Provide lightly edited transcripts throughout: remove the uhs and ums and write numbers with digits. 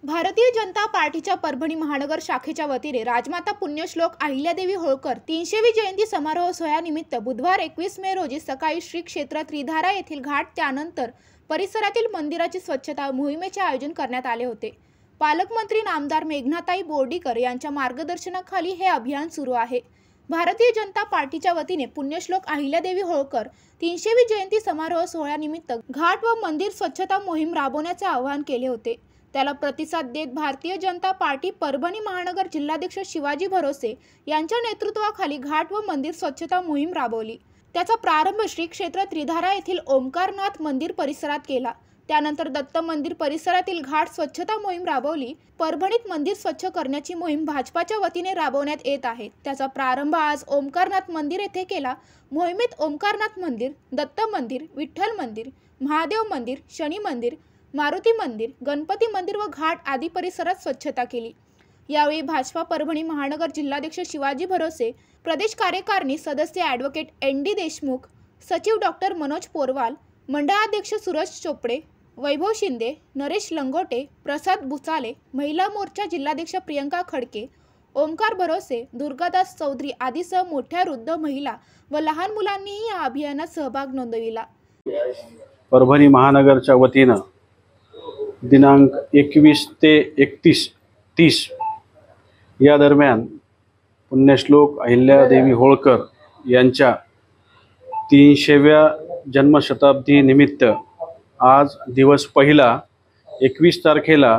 भारतीय जनता पार्टीच्या परभणी महानगर शाखेच्या वतीने राजमाता पुण्यश्लोक अहिल्यादेवी होळकर 300वी जयंती समारोह सोहळ्यानिमित्त बुधवार 21 मे रोजी सकाळी श्री क्षेत्र त्रिधारा येथील घाट त्यानंतर परिसरातील मंदिराची स्वच्छता मोहिमेचे आयोजन करण्यात आले होते। पालकमंत्री नामदार मेघनाताई बोर्डीकर यांच्या मार्गदर्शनाखाली हे अभियान सुरू आहे। भारतीय जनता पार्टीच्या वतीने पुण्यश्लोक अहिल्यादेवी होळकर 300वी जयंती समारोह सोहळ्यानिमित्त घाट व मंदिर स्वच्छता मोहीम राबवण्याचे आवाहन केले होते। त्याला प्रतिसाद देत भारतीय जनता पार्टी परभणी महानगर जिल्हाध्यक्ष शिवाजी भरोसे यांच्या नेतृत्वाखाली घाट व मंदिर स्वच्छता मोहीम राबवली। त्याचा प्रारंभ श्री क्षेत्र त्रिधारा येथील ओमकारनाथ मंदिर परिसरात केला। त्यानंतर दत्त मंदिर परिसरातील घाट स्वच्छता मोहीम राबवली। परभणीत मंदिर स्वच्छ करण्याची मोहीम भाजपाच्या वतीने राबवण्यात येत आहे। त्याचा प्रारंभ आज ओमकारनाथ मंदिर येथे केला। मोहिमेत ओमकारनाथ मंदिर, दत्त मंदिर, विठ्ठल मंदिर, महादेव मंदिर, शनी मंदिर, मारुती मंदिर, गणपती मंदिर व घाट आदी परिसरात स्वच्छता केली। यावेळी भाजपा परभणी महानगर जिल्हाध्यक्ष शिवाजी भरोसे, प्रदेश कार्यकारिणी सदस्य ॲडव्होकेट ND देशमुख, सचिव डॉक्टर मनोज पोरवाल, मंडळाध्यक्ष सुरेश चोपडे, वैभव शिंदे, नरेश लंगोटे, प्रसाद बुचाले, महिला मोर्चा जिल्हाध्यक्ष प्रियंका खडके, ओमकार भरोसे, दुर्गादास चौधरी आदीसह मोठ्या वृद्ध महिला व लहान मुलांनीही या अभियानात सहभाग नोंदविला। परभणी महानगरच्या वतीनं दिनांक 21 ते 31-30 या दरम्यान पुण्यश्लोक अहिल्यादेवी होळकर यांच्या 300व्या जन्मशताब्दी निमित्त आज दिवस पहिला 21 तारखेला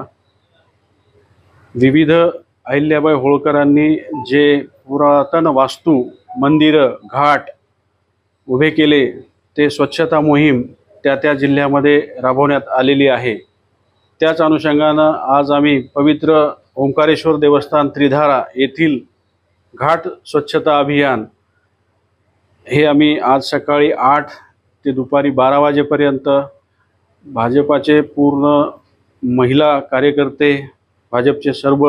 विविध अहिल्याबाई होळकरांनी जे पुरातन वास्तू, मंदिरं, घाट उभे केले ते स्वच्छता मोहीम त्या जिल्ह्यामध्ये राबवण्यात आलेली आहे। त्याच अनुषंगानं आज आम्ही पवित्र ओंकारेश्वर देवस्थान त्रिधारा येथील घाट स्वच्छता अभियान हे आम्ही आज सकाळी 8 ते दुपारी 12 वाजेपर्यंत भाजपाचे पूर्ण महिला कार्यकर्ते, भाजपचे सर्व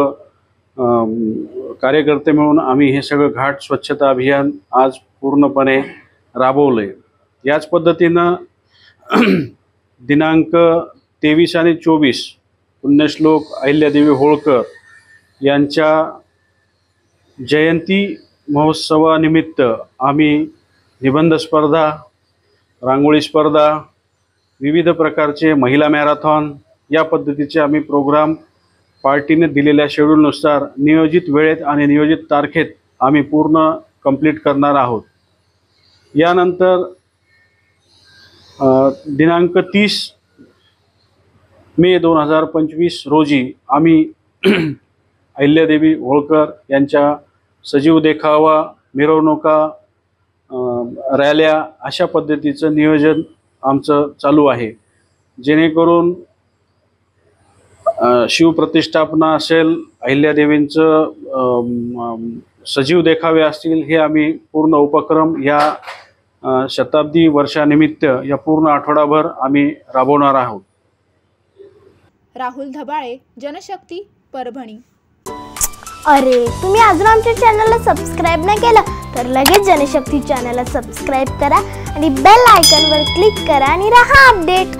कार्यकर्ते मिळून आम्ही हे सगळं घाट स्वच्छता अभियान आज पूर्णपणे राबवले। याच पद्धतीनं दिनांक 23 आणि 24 पुण्यश्लोक अहिल्यादेवी होळकर यांच्या जयंती महोत्सवानिमित्त आम्ही निबंध स्पर्धा, रांगोळी स्पर्धा, विविध प्रकारचे महिला मॅरेथॉन या पद्धतीचे आम्ही प्रोग्राम पार्टीने दिलेल्या शेड्यूलनुसार नियोजित वेळेत आणि नियोजित तारखेत आम्ही पूर्ण कंप्लीट करणार आहोत। यानंतर दिनांक 30 मे 2025 रोजी आम्ही अहिल्यादेवी होळकर यांच्या सजीव देखावा, मिरवणुका, रॅल्या अशा पद्धतीचं नियोजन आमचं चालू आहे। जेणेकरून शिवप्रतिष्ठापना असेल, अहिल्यादेवींचं सजीव देखावे असतील, हे आम्ही पूर्ण उपक्रम या शताब्दी वर्षानिमित्त या पूर्ण आठवडाभर आम्ही राबवणार आहोत। राहुल धबाळे, जनशक्ती, परभणी। अरे, तुम्ही अजून आमच्या चॅनलला सबस्क्राइब नाही केलं तर लगेच जनशक्ती चॅनलला सबस्क्राइब करा आणि बेल आयकॉनवर क्लिक करा आणि रहा अपडेट।